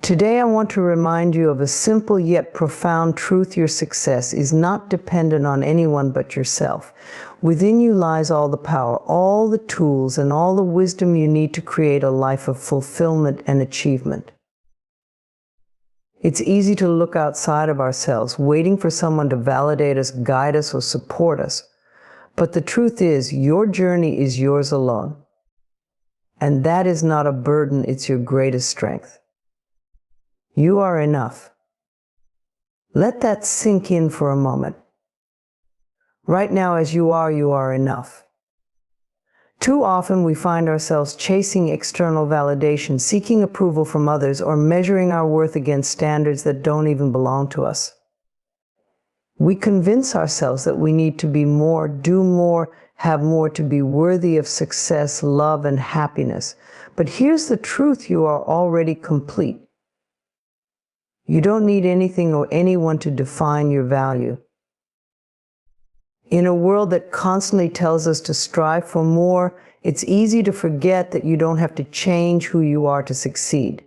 Today I want to remind you of a simple yet profound truth: your success is not dependent on anyone but yourself. Within you lies all the power, all the tools, and all the wisdom you need to create a life of fulfillment and achievement. It's easy to look outside of ourselves, waiting for someone to validate us, guide us, or support us. But the truth is, your journey is yours alone. And that is not a burden, it's your greatest strength. You are enough. Let that sink in for a moment. Right now, as you are enough. Too often we find ourselves chasing external validation, seeking approval from others, or measuring our worth against standards that don't even belong to us. We convince ourselves that we need to be more, do more, have more to be worthy of success, love, and happiness. But here's the truth: you are already complete. You don't need anything or anyone to define your value. In a world that constantly tells us to strive for more, it's easy to forget that you don't have to change who you are to succeed.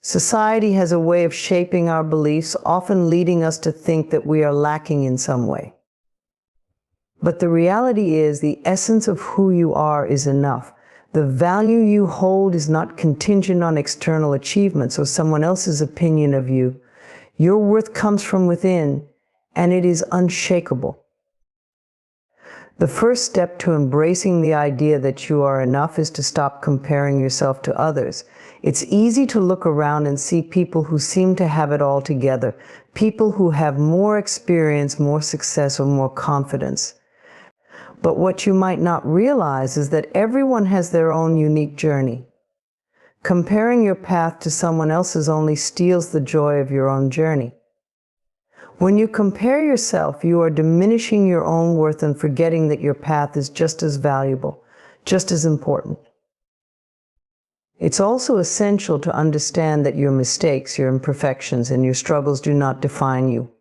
Society has a way of shaping our beliefs, often leading us to think that we are lacking in some way. But the reality is, the essence of who you are is enough. The value you hold is not contingent on external achievements or someone else's opinion of you. Your worth comes from within, and it is unshakable. The first step to embracing the idea that you are enough is to stop comparing yourself to others. It's easy to look around and see people who seem to have it all together, people who have more experience, more success, or more confidence. But what you might not realize is that everyone has their own unique journey. Comparing your path to someone else's only steals the joy of your own journey. When you compare yourself, you are diminishing your own worth and forgetting that your path is just as valuable, just as important. It's also essential to understand that your mistakes, your imperfections, and your struggles do not define you.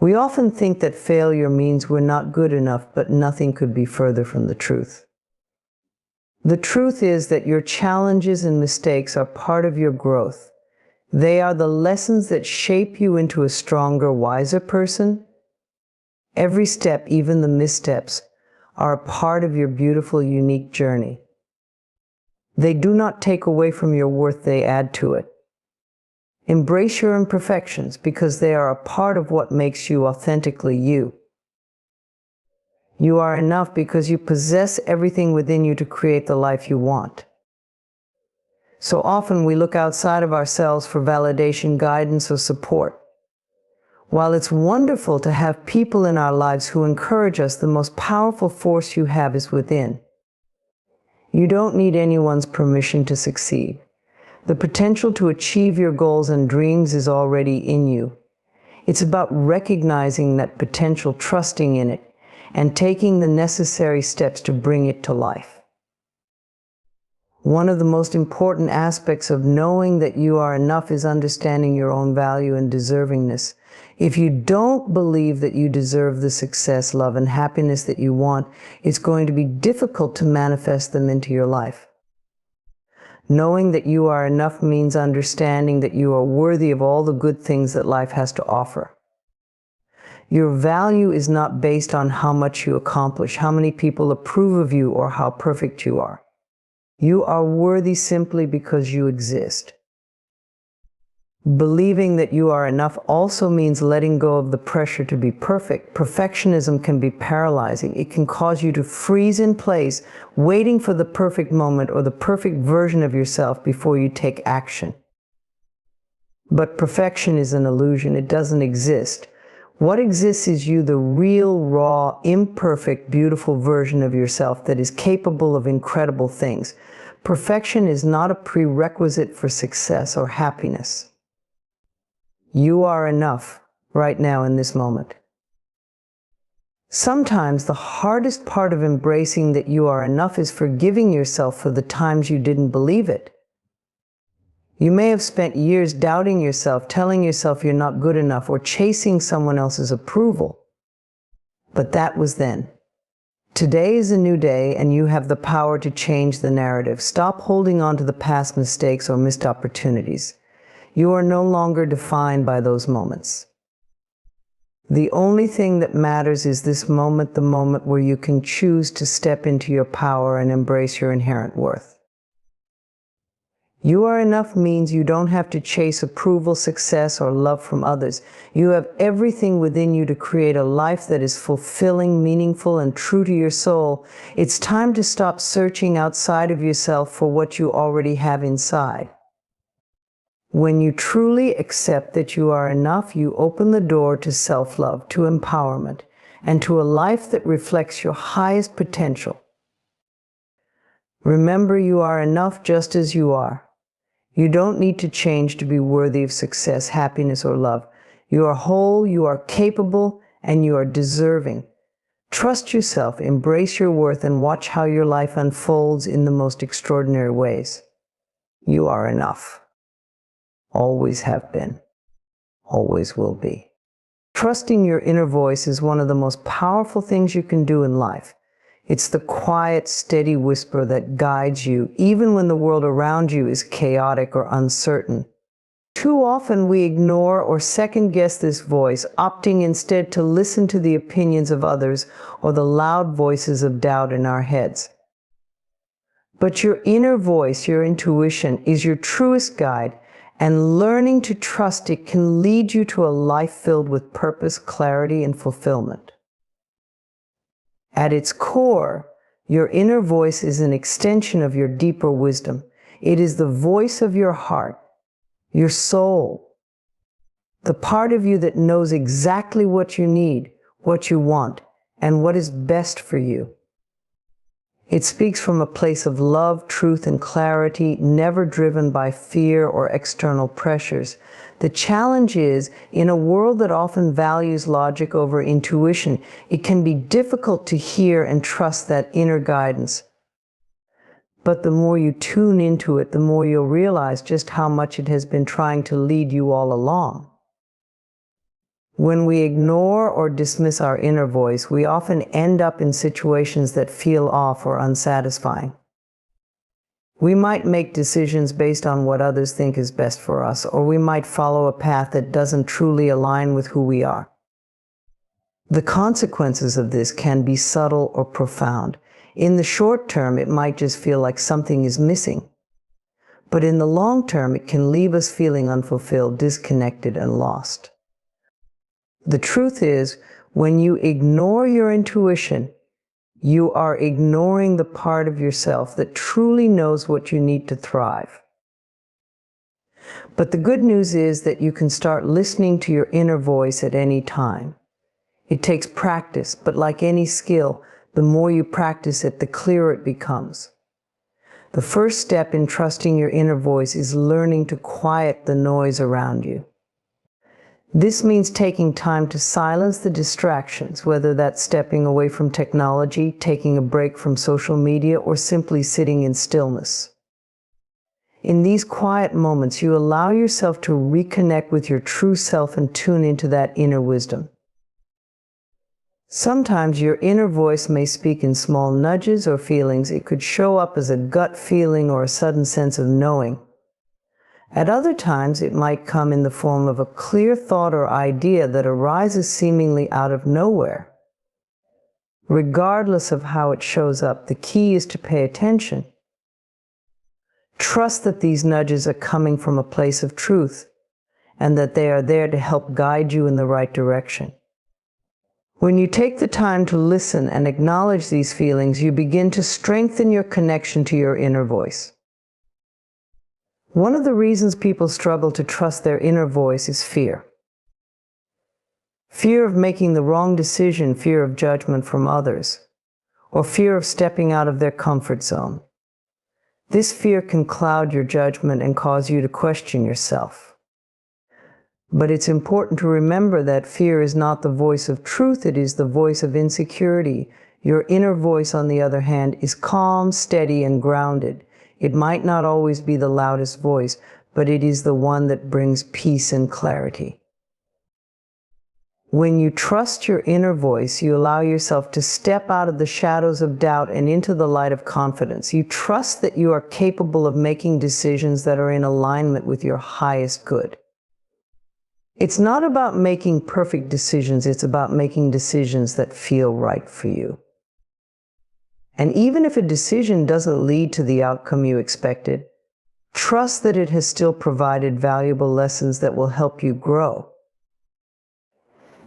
We often think that failure means we're not good enough, but nothing could be further from the truth. The truth is that your challenges and mistakes are part of your growth. They are the lessons that shape you into a stronger, wiser person. Every step, even the missteps, are a part of your beautiful, unique journey. They do not take away from your worth, they add to it. Embrace your imperfections because they are a part of what makes you authentically you. You are enough because you possess everything within you to create the life you want. So often we look outside of ourselves for validation, guidance, or support. While it's wonderful to have people in our lives who encourage us, the most powerful force you have is within. You don't need anyone's permission to succeed. The potential to achieve your goals and dreams is already in you. It's about recognizing that potential, trusting in it, and taking the necessary steps to bring it to life. One of the most important aspects of knowing that you are enough is understanding your own value and deservingness. If you don't believe that you deserve the success, love, and happiness that you want, it's going to be difficult to manifest them into your life. Knowing that you are enough means understanding that you are worthy of all the good things that life has to offer. Your value is not based on how much you accomplish, how many people approve of you, or how perfect you are. You are worthy simply because you exist. Believing that you are enough also means letting go of the pressure to be perfect. Perfectionism can be paralyzing. It can cause you to freeze in place, waiting for the perfect moment or the perfect version of yourself before you take action. But perfection is an illusion. It doesn't exist. What exists is you, the real, raw, imperfect, beautiful version of yourself that is capable of incredible things. Perfection is not a prerequisite for success or happiness. You are enough right now in this moment. Sometimes the hardest part of embracing that you are enough is forgiving yourself for the times you didn't believe it. You may have spent years doubting yourself, telling yourself you're not good enough, or chasing someone else's approval. But that was then. Today is a new day, and you have the power to change the narrative. Stop holding on to the past mistakes or missed opportunities. You are no longer defined by those moments. The only thing that matters is this moment, the moment where you can choose to step into your power and embrace your inherent worth. You are enough means you don't have to chase approval, success, or love from others. You have everything within you to create a life that is fulfilling, meaningful, and true to your soul. It's time to stop searching outside of yourself for what you already have inside. When you truly accept that you are enough, you open the door to self-love, to empowerment, and to a life that reflects your highest potential. Remember, you are enough just as you are. You don't need to change to be worthy of success, happiness, or love. You are whole, you are capable, and you are deserving. Trust yourself, embrace your worth, and watch how your life unfolds in the most extraordinary ways. You are enough. Always have been. Always will be. Trusting your inner voice is one of the most powerful things you can do in life. It's the quiet, steady whisper that guides you, even when the world around you is chaotic or uncertain. Too often we ignore or second-guess this voice, opting instead to listen to the opinions of others or the loud voices of doubt in our heads. But your inner voice, your intuition, is your truest guide, and learning to trust it can lead you to a life filled with purpose, clarity, and fulfillment. At its core, your inner voice is an extension of your deeper wisdom. It is the voice of your heart, your soul, the part of you that knows exactly what you need, what you want, and what is best for you. It speaks from a place of love, truth, and clarity, never driven by fear or external pressures. The challenge is, in a world that often values logic over intuition, it can be difficult to hear and trust that inner guidance. But the more you tune into it, the more you'll realize just how much it has been trying to lead you all along. When we ignore or dismiss our inner voice, we often end up in situations that feel off or unsatisfying. We might make decisions based on what others think is best for us, or we might follow a path that doesn't truly align with who we are. The consequences of this can be subtle or profound. In the short term, it might just feel like something is missing. But in the long term, it can leave us feeling unfulfilled, disconnected, and lost. The truth is, when you ignore your intuition, you are ignoring the part of yourself that truly knows what you need to thrive. But the good news is that you can start listening to your inner voice at any time. It takes practice, but like any skill, the more you practice it, the clearer it becomes. The first step in trusting your inner voice is learning to quiet the noise around you. This means taking time to silence the distractions, whether that's stepping away from technology, taking a break from social media, or simply sitting in stillness. In these quiet moments, you allow yourself to reconnect with your true self and tune into that inner wisdom. Sometimes your inner voice may speak in small nudges or feelings. It could show up as a gut feeling or a sudden sense of knowing. At other times, it might come in the form of a clear thought or idea that arises seemingly out of nowhere. Regardless of how it shows up, the key is to pay attention. Trust that these nudges are coming from a place of truth, and that they are there to help guide you in the right direction. When you take the time to listen and acknowledge these feelings, you begin to strengthen your connection to your inner voice. One of the reasons people struggle to trust their inner voice is fear. Fear of making the wrong decision, fear of judgment from others, or fear of stepping out of their comfort zone. This fear can cloud your judgment and cause you to question yourself. But it's important to remember that fear is not the voice of truth, it is the voice of insecurity. Your inner voice, on the other hand, is calm, steady, and grounded. It might not always be the loudest voice, but it is the one that brings peace and clarity. When you trust your inner voice, you allow yourself to step out of the shadows of doubt and into the light of confidence. You trust that you are capable of making decisions that are in alignment with your highest good. It's not about making perfect decisions, it's about making decisions that feel right for you. And even if a decision doesn't lead to the outcome you expected, trust that it has still provided valuable lessons that will help you grow.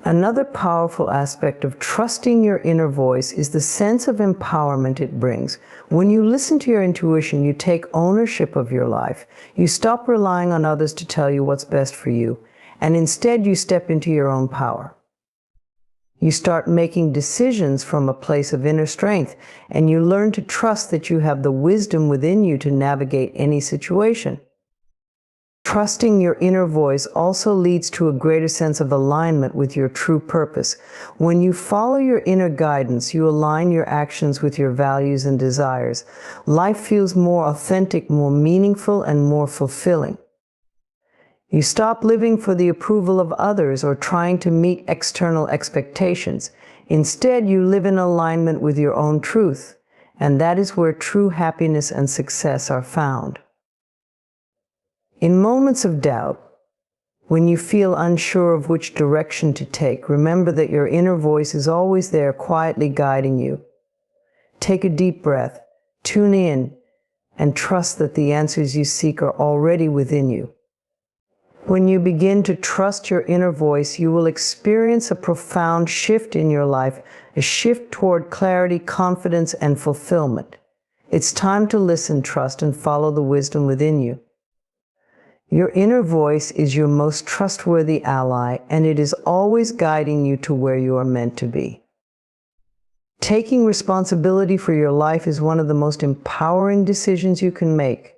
Another powerful aspect of trusting your inner voice is the sense of empowerment it brings. When you listen to your intuition, you take ownership of your life. You stop relying on others to tell you what's best for you, and instead you step into your own power. You start making decisions from a place of inner strength, and you learn to trust that you have the wisdom within you to navigate any situation. Trusting your inner voice also leads to a greater sense of alignment with your true purpose. When you follow your inner guidance, you align your actions with your values and desires. Life feels more authentic, more meaningful, and more fulfilling. You stop living for the approval of others or trying to meet external expectations. Instead, you live in alignment with your own truth, and that is where true happiness and success are found. In moments of doubt, when you feel unsure of which direction to take, remember that your inner voice is always there, quietly guiding you. Take a deep breath, tune in, and trust that the answers you seek are already within you. When you begin to trust your inner voice, you will experience a profound shift in your life, a shift toward clarity, confidence, and fulfillment. It's time to listen, trust, and follow the wisdom within you. Your inner voice is your most trustworthy ally, and it is always guiding you to where you are meant to be. Taking responsibility for your life is one of the most empowering decisions you can make.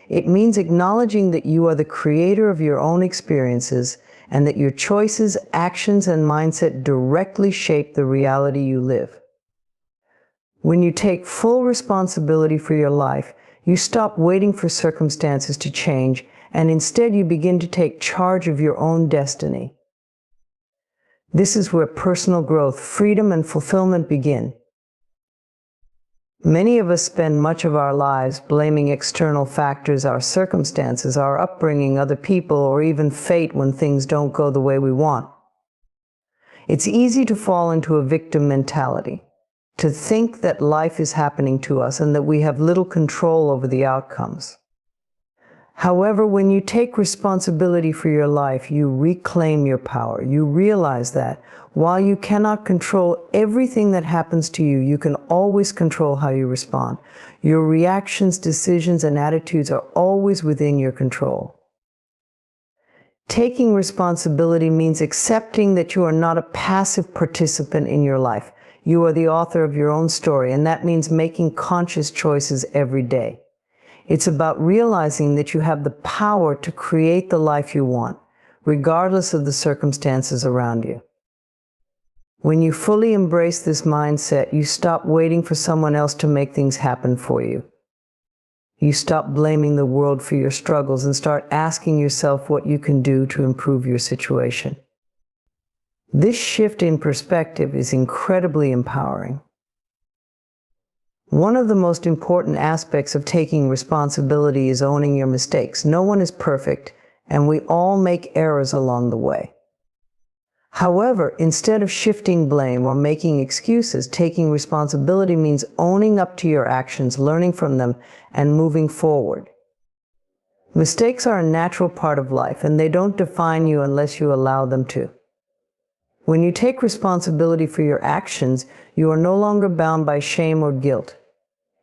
It means acknowledging that you are the creator of your own experiences and that your choices, actions, and mindset directly shape the reality you live. When you take full responsibility for your life, you stop waiting for circumstances to change, and instead you begin to take charge of your own destiny. This is where personal growth, freedom, and fulfillment begin. Many of us spend much of our lives blaming external factors, our circumstances, our upbringing, other people, or even fate when things don't go the way we want. It's easy to fall into a victim mentality, to think that life is happening to us and that we have little control over the outcomes. However, when you take responsibility for your life, you reclaim your power. You realize that while you cannot control everything that happens to you, you can always control how you respond. Your reactions, decisions, and attitudes are always within your control. Taking responsibility means accepting that you are not a passive participant in your life. You are the author of your own story, and that means making conscious choices every day. It's about realizing that you have the power to create the life you want, regardless of the circumstances around you. When you fully embrace this mindset, you stop waiting for someone else to make things happen for you. You stop blaming the world for your struggles and start asking yourself what you can do to improve your situation. This shift in perspective is incredibly empowering. One of the most important aspects of taking responsibility is owning your mistakes. No one is perfect, and we all make errors along the way. However, instead of shifting blame or making excuses, taking responsibility means owning up to your actions, learning from them, and moving forward. Mistakes are a natural part of life, and they don't define you unless you allow them to. When you take responsibility for your actions, you are no longer bound by shame or guilt.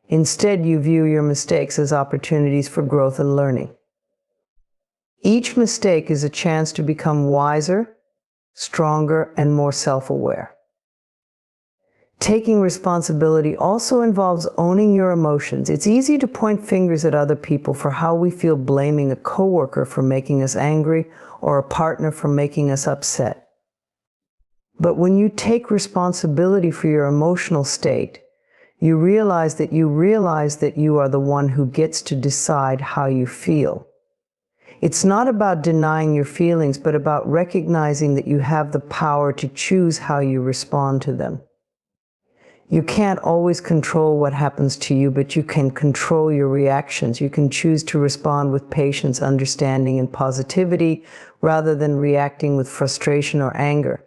Instead, you view your mistakes as opportunities for growth and learning. Each mistake is a chance to become wiser, stronger, and more self-aware. Taking responsibility also involves owning your emotions. It's easy to point fingers at other people for how we feel, blaming a coworker for making us angry or a partner for making us upset. But when you take responsibility for your emotional state, you realize that you are the one who gets to decide how you feel. It's not about denying your feelings, but about recognizing that you have the power to choose how you respond to them. You can't always control what happens to you, but you can control your reactions. You can choose to respond with patience, understanding, and positivity rather than reacting with frustration or anger.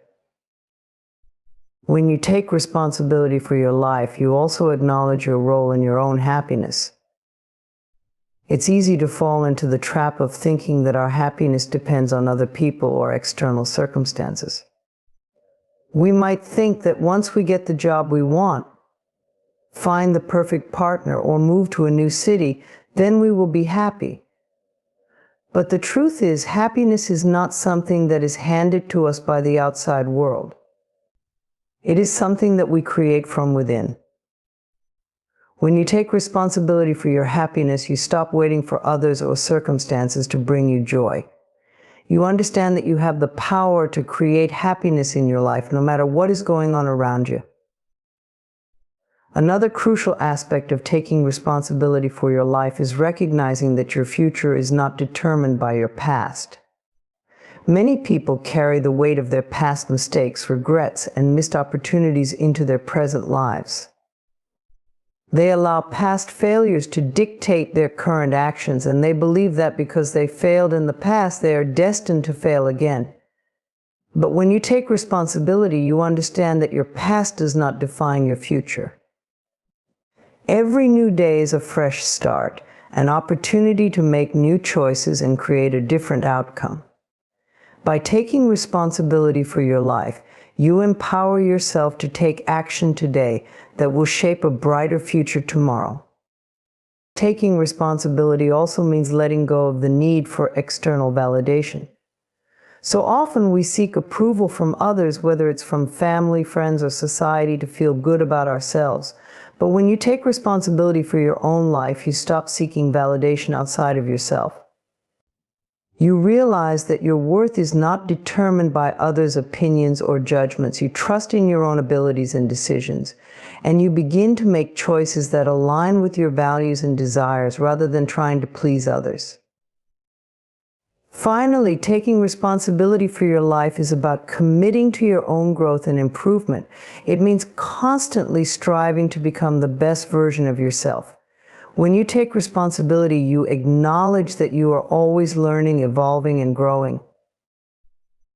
When you take responsibility for your life, you also acknowledge your role in your own happiness. It's easy to fall into the trap of thinking that our happiness depends on other people or external circumstances. We might think that once we get the job we want, find the perfect partner, or move to a new city, then we will be happy. But the truth is, happiness is not something that is handed to us by the outside world. It is something that we create from within. When you take responsibility for your happiness, you stop waiting for others or circumstances to bring you joy. You understand that you have the power to create happiness in your life, no matter what is going on around you. Another crucial aspect of taking responsibility for your life is recognizing that your future is not determined by your past. Many people carry the weight of their past mistakes, regrets, and missed opportunities into their present lives. They allow past failures to dictate their current actions, and they believe that because they failed in the past, they are destined to fail again. But when you take responsibility, you understand that your past does not define your future. Every new day is a fresh start, an opportunity to make new choices and create a different outcome. By taking responsibility for your life, you empower yourself to take action today that will shape a brighter future tomorrow. Taking responsibility also means letting go of the need for external validation. So often we seek approval from others, whether it's from family, friends, or society, to feel good about ourselves. But when you take responsibility for your own life, you stop seeking validation outside of yourself. You realize that your worth is not determined by others' opinions or judgments. You trust in your own abilities and decisions, and you begin to make choices that align with your values and desires rather than trying to please others. Finally, taking responsibility for your life is about committing to your own growth and improvement. It means constantly striving to become the best version of yourself. When you take responsibility, you acknowledge that you are always learning, evolving, and growing.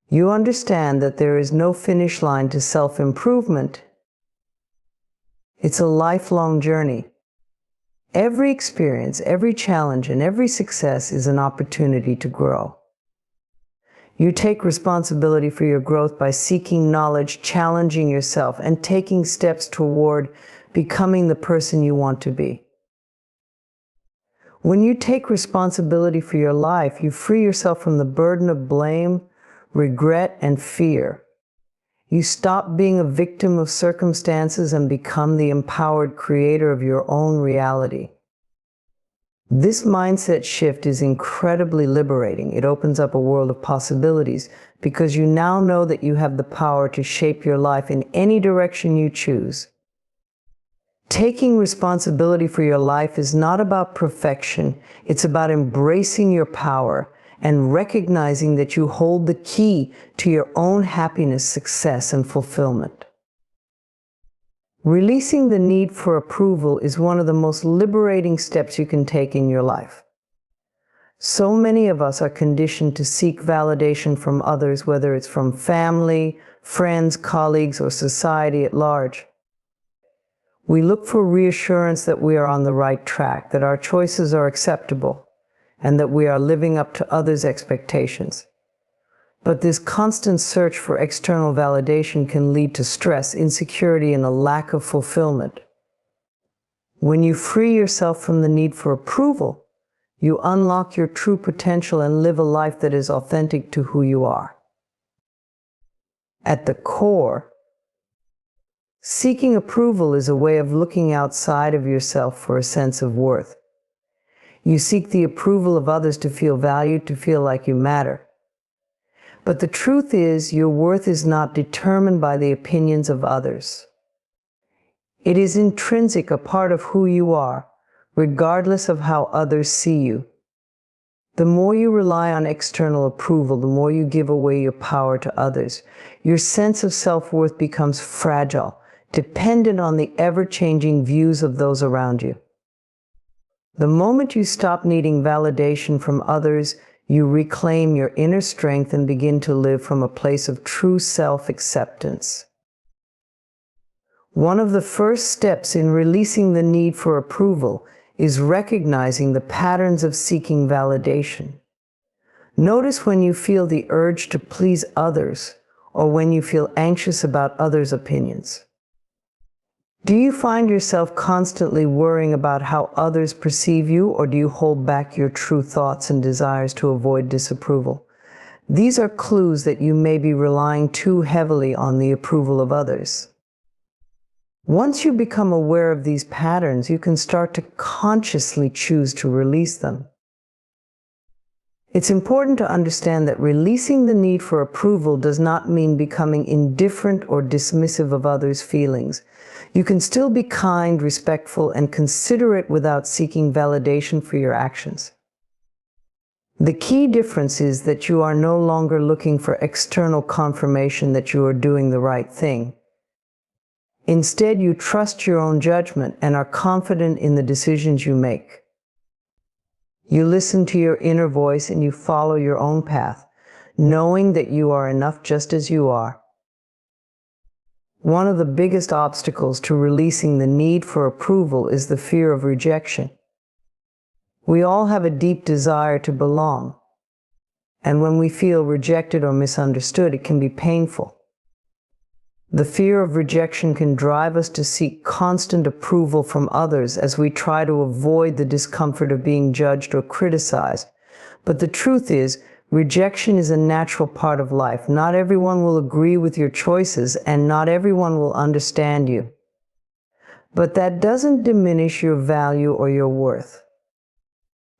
You understand that there is no finish line to self-improvement. It's a lifelong journey. Every experience, every challenge, and every success is an opportunity to grow. You take responsibility for your growth by seeking knowledge, challenging yourself, and taking steps toward becoming the person you want to be. When you take responsibility for your life, you free yourself from the burden of blame, regret, and fear. You stop being a victim of circumstances and become the empowered creator of your own reality. This mindset shift is incredibly liberating. It opens up a world of possibilities because you now know that you have the power to shape your life in any direction you choose. Taking responsibility for your life is not about perfection. It's about embracing your power and recognizing that you hold the key to your own happiness, success, and fulfillment. Releasing the need for approval is one of the most liberating steps you can take in your life. So many of us are conditioned to seek validation from others, whether it's from family, friends, colleagues, or society at large. We look for reassurance that we are on the right track, that our choices are acceptable, and that we are living up to others' expectations. But this constant search for external validation can lead to stress, insecurity, and a lack of fulfillment. When you free yourself from the need for approval, you unlock your true potential and live a life that is authentic to who you are. At the core, seeking approval is a way of looking outside of yourself for a sense of worth. You seek the approval of others to feel valued, to feel like you matter. But the truth is, your worth is not determined by the opinions of others. It is intrinsic, a part of who you are, regardless of how others see you. The more you rely on external approval, the more you give away your power to others. Your sense of self-worth becomes fragile, dependent on the ever-changing views of those around you. The moment you stop needing validation from others, you reclaim your inner strength and begin to live from a place of true self-acceptance. One of the first steps in releasing the need for approval is recognizing the patterns of seeking validation. Notice when you feel the urge to please others, or when you feel anxious about others' opinions. Do you find yourself constantly worrying about how others perceive you, or do you hold back your true thoughts and desires to avoid disapproval? These are clues that you may be relying too heavily on the approval of others. Once you become aware of these patterns, you can start to consciously choose to release them. It's important to understand that releasing the need for approval does not mean becoming indifferent or dismissive of others' feelings. You can still be kind, respectful, and considerate without seeking validation for your actions. The key difference is that you are no longer looking for external confirmation that you are doing the right thing. Instead, you trust your own judgment and are confident in the decisions you make. You listen to your inner voice and you follow your own path, knowing that you are enough just as you are. One of the biggest obstacles to releasing the need for approval is the fear of rejection. We all have a deep desire to belong, and when we feel rejected or misunderstood, it can be painful. The fear of rejection can drive us to seek constant approval from others as we try to avoid the discomfort of being judged or criticized. But the truth is, rejection is a natural part of life. Not everyone will agree with your choices, and not everyone will understand you. But that doesn't diminish your value or your worth.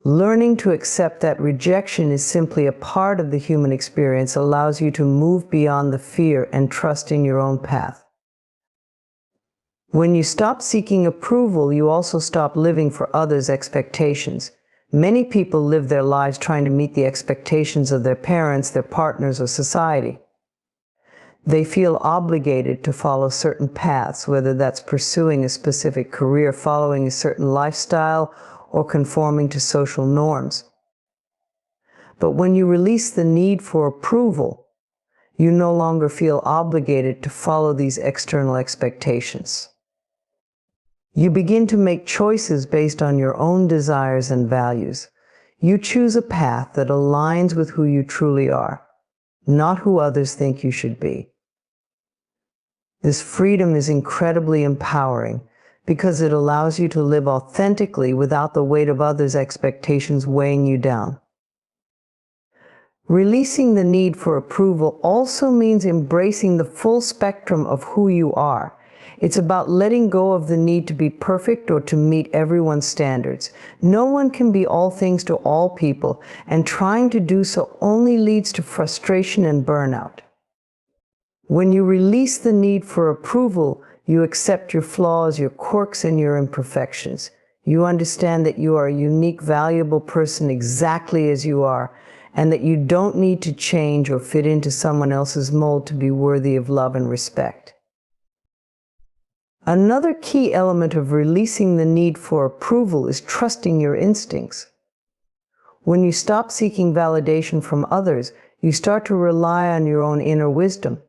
Learning to accept that rejection is simply a part of the human experience allows you to move beyond the fear and trust in your own path. When you stop seeking approval, you also stop living for others' expectations. Many people live their lives trying to meet the expectations of their parents, their partners, or society. They feel obligated to follow certain paths, whether that's pursuing a specific career, following a certain lifestyle, or conforming to social norms. But when you release the need for approval, you no longer feel obligated to follow these external expectations. You begin to make choices based on your own desires and values. You choose a path that aligns with who you truly are, not who others think you should be. This freedom is incredibly empowering, because it allows you to live authentically without the weight of others' expectations weighing you down. Releasing the need for approval also means embracing the full spectrum of who you are. It's about letting go of the need to be perfect or to meet everyone's standards. No one can be all things to all people, and trying to do so only leads to frustration and burnout. When you release the need for approval, you accept your flaws, your quirks, and your imperfections. You understand that you are a unique, valuable person exactly as you are, and that you don't need to change or fit into someone else's mold to be worthy of love and respect. Another key element of releasing the need for approval is trusting your instincts. When you stop seeking validation from others, you start to rely on your own inner wisdom.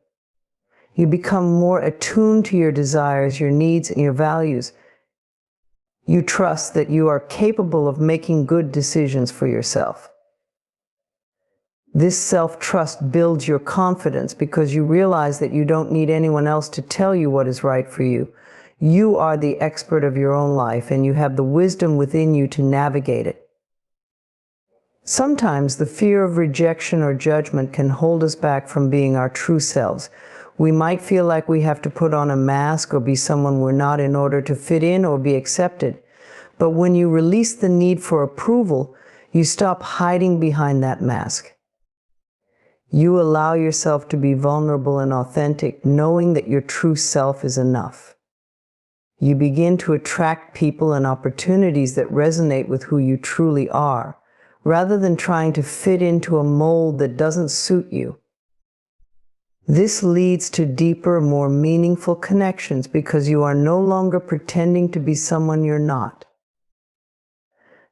You become more attuned to your desires, your needs, and your values. You trust that you are capable of making good decisions for yourself. This self-trust builds your confidence because you realize that you don't need anyone else to tell you what is right for you. You are the expert of your own life, and you have the wisdom within you to navigate it. Sometimes the fear of rejection or judgment can hold us back from being our true selves. We might feel like we have to put on a mask or be someone we're not in order to fit in or be accepted. But when you release the need for approval, you stop hiding behind that mask. You allow yourself to be vulnerable and authentic, knowing that your true self is enough. You begin to attract people and opportunities that resonate with who you truly are, rather than trying to fit into a mold that doesn't suit you. This leads to deeper, more meaningful connections because you are no longer pretending to be someone you're not.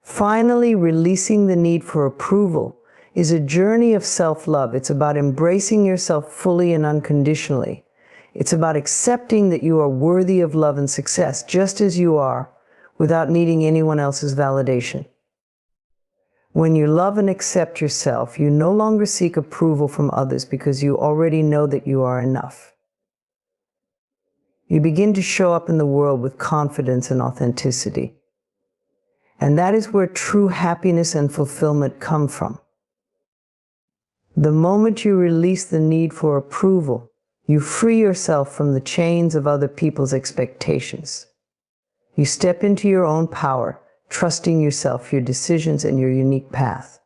Finally, releasing the need for approval is a journey of self-love. It's about embracing yourself fully and unconditionally. It's about accepting that you are worthy of love and success just as you are, without needing anyone else's validation. When you love and accept yourself, you no longer seek approval from others because you already know that you are enough. You begin to show up in the world with confidence and authenticity. And that is where true happiness and fulfillment come from. The moment you release the need for approval, you free yourself from the chains of other people's expectations. You step into your own power, trusting yourself, your decisions, and your unique path.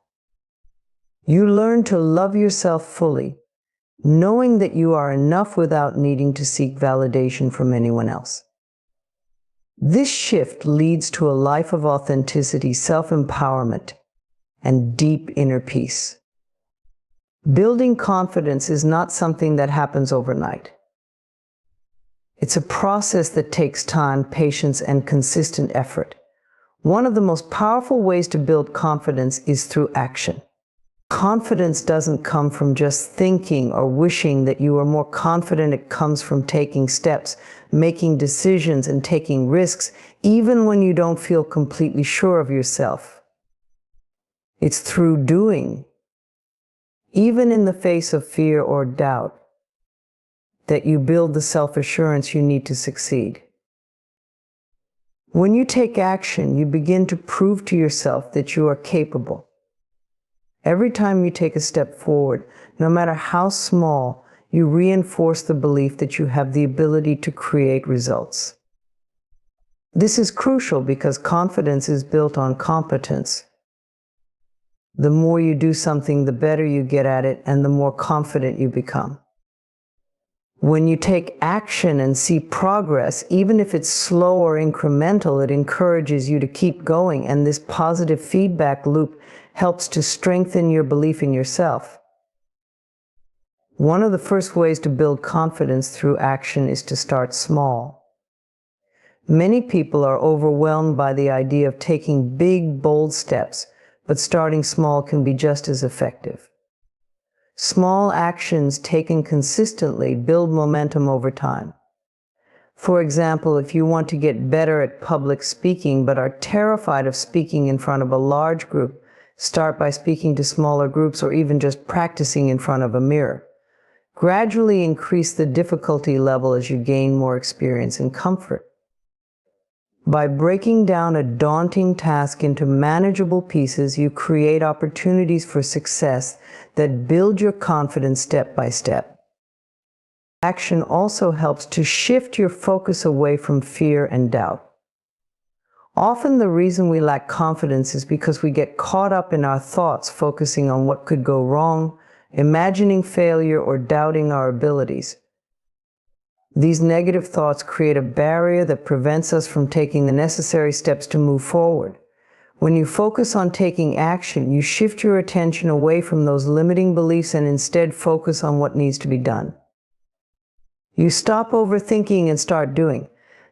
You learn to love yourself fully, knowing that you are enough without needing to seek validation from anyone else. This shift leads to a life of authenticity, self-empowerment, and deep inner peace. Building confidence is not something that happens overnight. It's a process that takes time, patience, and consistent effort. One of the most powerful ways to build confidence is through action. Confidence doesn't come from just thinking or wishing that you are more confident. It comes from taking steps, making decisions, and taking risks, even when you don't feel completely sure of yourself. It's through doing, even in the face of fear or doubt, that you build the self-assurance you need to succeed. When you take action, you begin to prove to yourself that you are capable. Every time you take a step forward, no matter how small, you reinforce the belief that you have the ability to create results. This is crucial because confidence is built on competence. The more you do something, the better you get at it, and the more confident you become. When you take action and see progress, even if it's slow or incremental, it encourages you to keep going, and this positive feedback loop helps to strengthen your belief in yourself. One of the first ways to build confidence through action is to start small. Many people are overwhelmed by the idea of taking big, bold steps, but starting small can be just as effective. Small actions taken consistently build momentum over time. For example, if you want to get better at public speaking but are terrified of speaking in front of a large group, start by speaking to smaller groups or even just practicing in front of a mirror. Gradually increase the difficulty level as you gain more experience and comfort. By breaking down a daunting task into manageable pieces, you create opportunities for success that build your confidence step by step. Action also helps to shift your focus away from fear and doubt. Often the reason we lack confidence is because we get caught up in our thoughts, focusing on what could go wrong, imagining failure, or doubting our abilities. These negative thoughts create a barrier that prevents us from taking the necessary steps to move forward. When you focus on taking action, you shift your attention away from those limiting beliefs and instead focus on what needs to be done. You stop overthinking and start doing.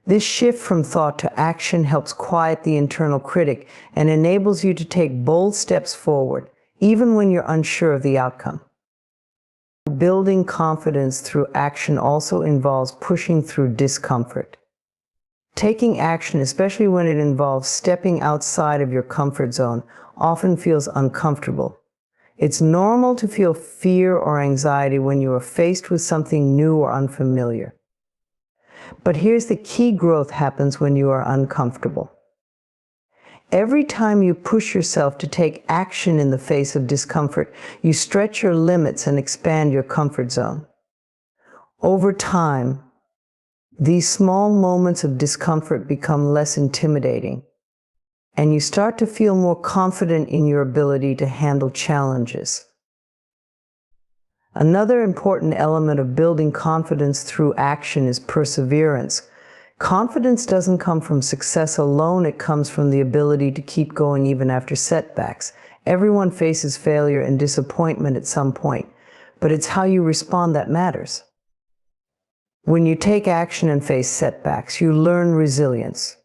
This shift from thought to action helps quiet the internal critic and enables you to take bold steps forward, even when you're unsure of the outcome. Building confidence through action also involves pushing through discomfort. Taking action, especially when it involves stepping outside of your comfort zone, often feels uncomfortable. It's normal to feel fear or anxiety when you are faced with something new or unfamiliar. But here's the key: growth happens when you are uncomfortable. Every time you push yourself to take action in the face of discomfort, you stretch your limits and expand your comfort zone. Over time, these small moments of discomfort become less intimidating, and you start to feel more confident in your ability to handle challenges. Another important element of building confidence through action is perseverance. Confidence doesn't come from success alone, it comes from the ability to keep going even after setbacks. Everyone faces failure and disappointment at some point, but it's how you respond that matters. When you take action and face setbacks, you learn resilience.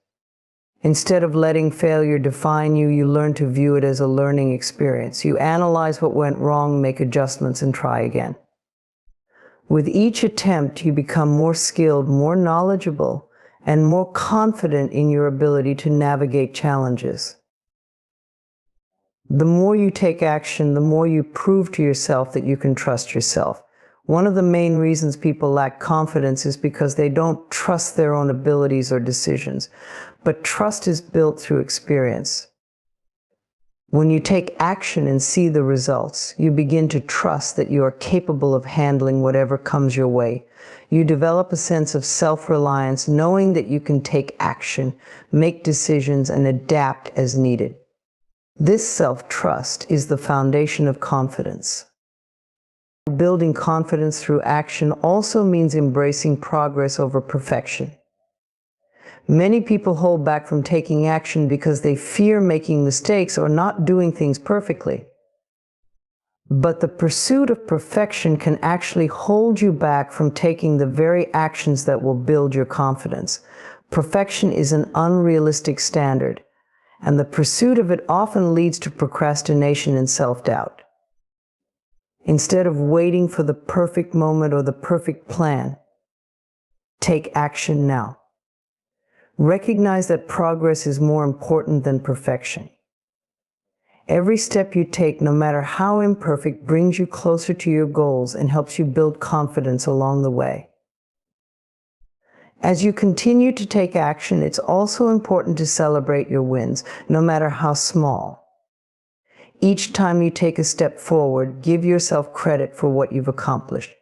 Instead of letting failure define you, you learn to view it as a learning experience. You analyze what went wrong, make adjustments, and try again. With each attempt, you become more skilled, more knowledgeable, and more confident in your ability to navigate challenges. The more you take action, the more you prove to yourself that you can trust yourself. One of the main reasons people lack confidence is because they don't trust their own abilities or decisions. But trust is built through experience. When you take action and see the results, you begin to trust that you are capable of handling whatever comes your way. You develop a sense of self-reliance, knowing that you can take action, make decisions, and adapt as needed. This self-trust is the foundation of confidence. Building confidence through action also means embracing progress over perfection. Many people hold back from taking action because they fear making mistakes or not doing things perfectly. But the pursuit of perfection can actually hold you back from taking the very actions that will build your confidence. Perfection is an unrealistic standard, and the pursuit of it often leads to procrastination and self-doubt. Instead of waiting for the perfect moment or the perfect plan, take action now. Recognize that progress is more important than perfection. Every step you take, no matter how imperfect, brings you closer to your goals and helps you build confidence along the way. As you continue to take action, it's also important to celebrate your wins, no matter how small. Each time you take a step forward, give yourself credit for what you've accomplished.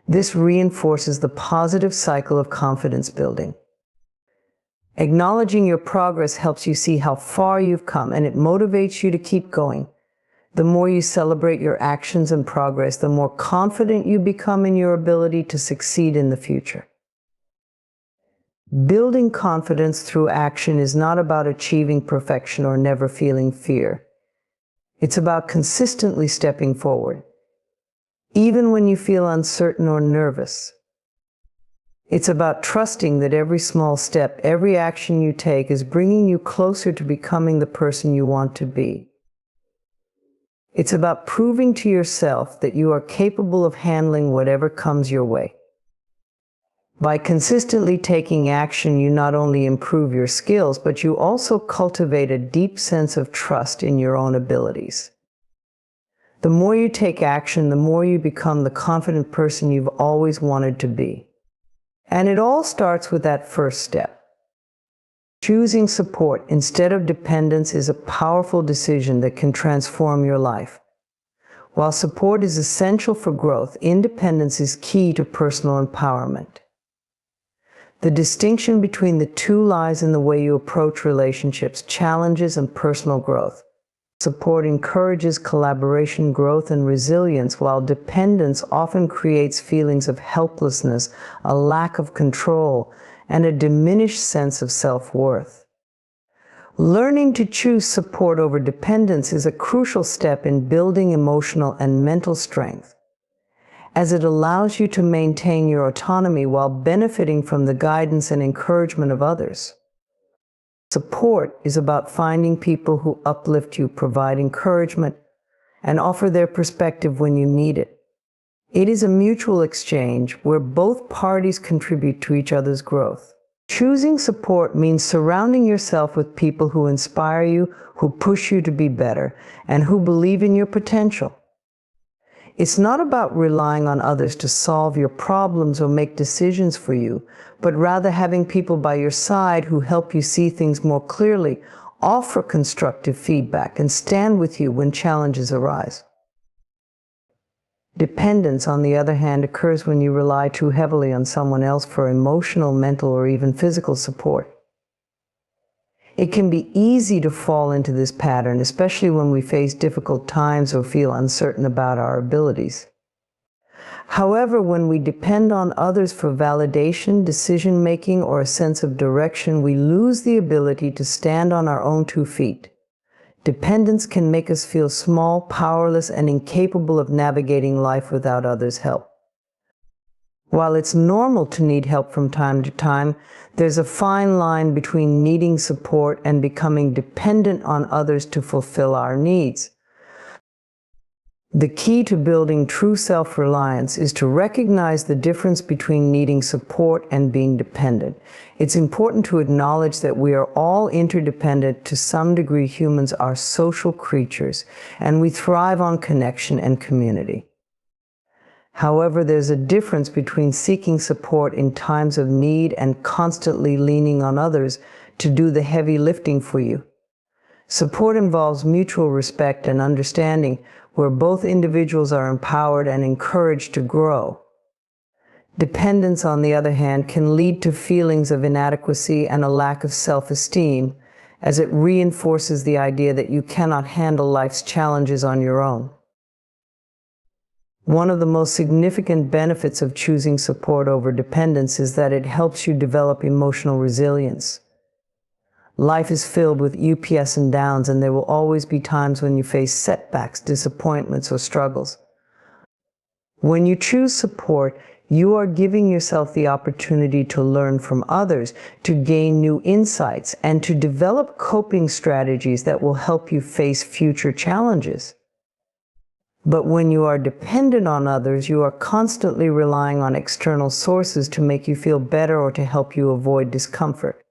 This reinforces the positive cycle of confidence building. Acknowledging your progress helps you see how far you've come, and it motivates you to keep going. The more you celebrate your actions and progress, the more confident you become in your ability to succeed in the future. Building confidence through action is not about achieving perfection or never feeling fear. It's about consistently stepping forward, even when you feel uncertain or nervous. It's about trusting that every small step, every action you take is bringing you closer to becoming the person you want to be. It's about proving to yourself that you are capable of handling whatever comes your way. By consistently taking action, you not only improve your skills, but you also cultivate a deep sense of trust in your own abilities. The more you take action, the more you become the confident person you've always wanted to be. And it all starts with that first step. Choosing support instead of dependence is a powerful decision that can transform your life. While support is essential for growth, independence is key to personal empowerment. The distinction between the two lies in the way you approach relationships, challenges, and personal growth. Support encourages collaboration, growth, and resilience, while dependence often creates feelings of helplessness, a lack of control, and a diminished sense of self-worth. Learning to choose support over dependence is a crucial step in building emotional and mental strength, as it allows you to maintain your autonomy while benefiting from the guidance and encouragement of others. Support is about finding people who uplift you, provide encouragement, and offer their perspective when you need it. It is a mutual exchange where both parties contribute to each other's growth. Choosing support means surrounding yourself with people who inspire you, who push you to be better, and who believe in your potential. It's not about relying on others to solve your problems or make decisions for you, but rather having people by your side who help you see things more clearly, offer constructive feedback, and stand with you when challenges arise. Dependence, on the other hand, occurs when you rely too heavily on someone else for emotional, mental, or even physical support. It can be easy to fall into this pattern, especially when we face difficult times or feel uncertain about our abilities. However, when we depend on others for validation, decision-making, or a sense of direction, we lose the ability to stand on our own 2 feet. Dependence can make us feel small, powerless, and incapable of navigating life without others' help. While it's normal to need help from time to time, there's a fine line between needing support and becoming dependent on others to fulfill our needs. The key to building true self-reliance is to recognize the difference between needing support and being dependent. It's important to acknowledge that we are all interdependent to some degree. Humans are social creatures, and we thrive on connection and community. However, there's a difference between seeking support in times of need and constantly leaning on others to do the heavy lifting for you. Support involves mutual respect and understanding, where both individuals are empowered and encouraged to grow. Dependence, on the other hand, can lead to feelings of inadequacy and a lack of self-esteem, as it reinforces the idea that you cannot handle life's challenges on your own. One of the most significant benefits of choosing support over dependence is that it helps you develop emotional resilience. Life is filled with ups and downs, and there will always be times when you face setbacks, disappointments, or struggles. When you choose support, you are giving yourself the opportunity to learn from others, to gain new insights, and to develop coping strategies that will help you face future challenges. But when you are dependent on others, you are constantly relying on external sources to make you feel better or to help you avoid discomfort.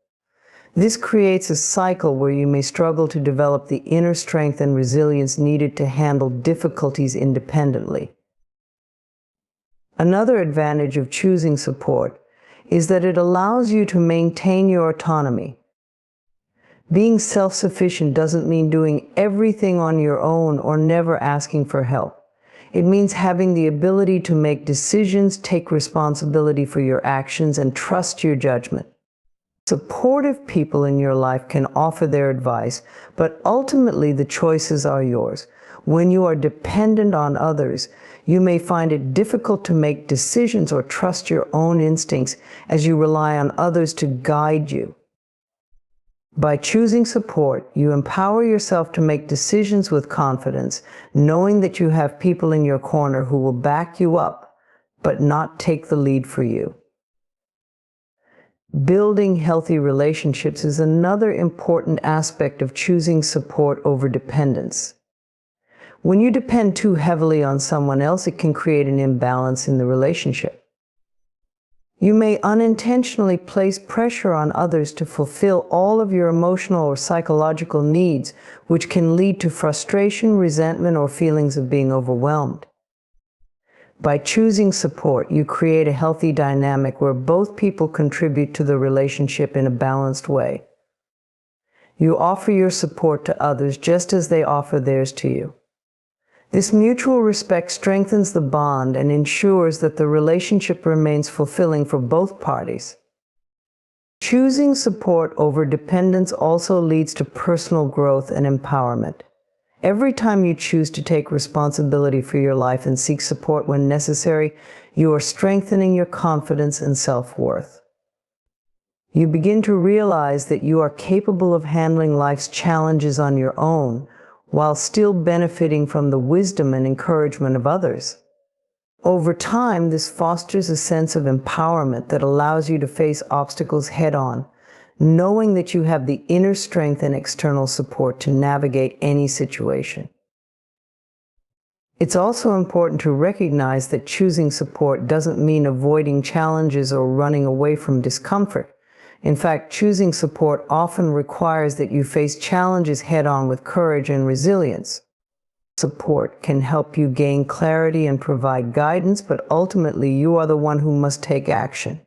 This creates a cycle where you may struggle to develop the inner strength and resilience needed to handle difficulties independently. Another advantage of choosing support is that it allows you to maintain your autonomy. Being self-sufficient doesn't mean doing everything on your own or never asking for help. It means having the ability to make decisions, take responsibility for your actions, and trust your judgment. Supportive people in your life can offer their advice, but ultimately the choices are yours. When you are dependent on others, you may find it difficult to make decisions or trust your own instincts as you rely on others to guide you. By choosing support, you empower yourself to make decisions with confidence, knowing that you have people in your corner who will back you up, but not take the lead for you. Building healthy relationships is another important aspect of choosing support over dependence. When you depend too heavily on someone else, it can create an imbalance in the relationship. You may unintentionally place pressure on others to fulfill all of your emotional or psychological needs, which can lead to frustration, resentment, or feelings of being overwhelmed. By choosing support, you create a healthy dynamic where both people contribute to the relationship in a balanced way. You offer your support to others just as they offer theirs to you. This mutual respect strengthens the bond and ensures that the relationship remains fulfilling for both parties. Choosing support over dependence also leads to personal growth and empowerment. Every time you choose to take responsibility for your life and seek support when necessary, you are strengthening your confidence and self-worth. You begin to realize that you are capable of handling life's challenges on your own, while still benefiting from the wisdom and encouragement of others. Over time, this fosters a sense of empowerment that allows you to face obstacles head-on, knowing that you have the inner strength and external support to navigate any situation. It's also important to recognize that choosing support doesn't mean avoiding challenges or running away from discomfort. In fact, choosing support often requires that you face challenges head-on with courage and resilience. Support can help you gain clarity and provide guidance, but ultimately you are the one who must take action.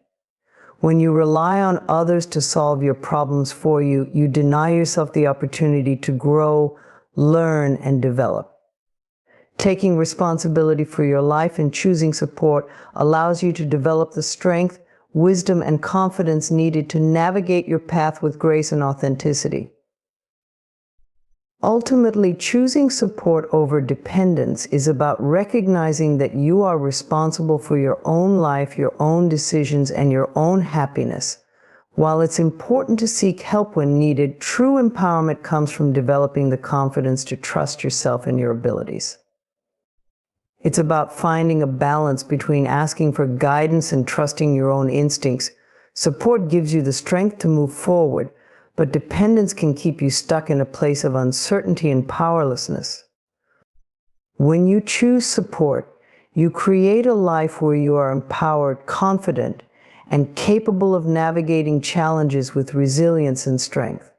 When you rely on others to solve your problems for you, you deny yourself the opportunity to grow, learn, and develop. Taking responsibility for your life and choosing support allows you to develop the strength, wisdom, and confidence needed to navigate your path with grace and authenticity. Ultimately, choosing support over dependence is about recognizing that you are responsible for your own life, your own decisions, and your own happiness, While it's important to seek help when needed, true empowerment comes from developing the confidence to trust yourself and your abilities. It's about finding a balance between asking for guidance and trusting your own instincts. Support gives you the strength to move forward, but dependence can keep you stuck in a place of uncertainty and powerlessness. When you choose support, you create a life where you are empowered, confident, and capable of navigating challenges with resilience and strength.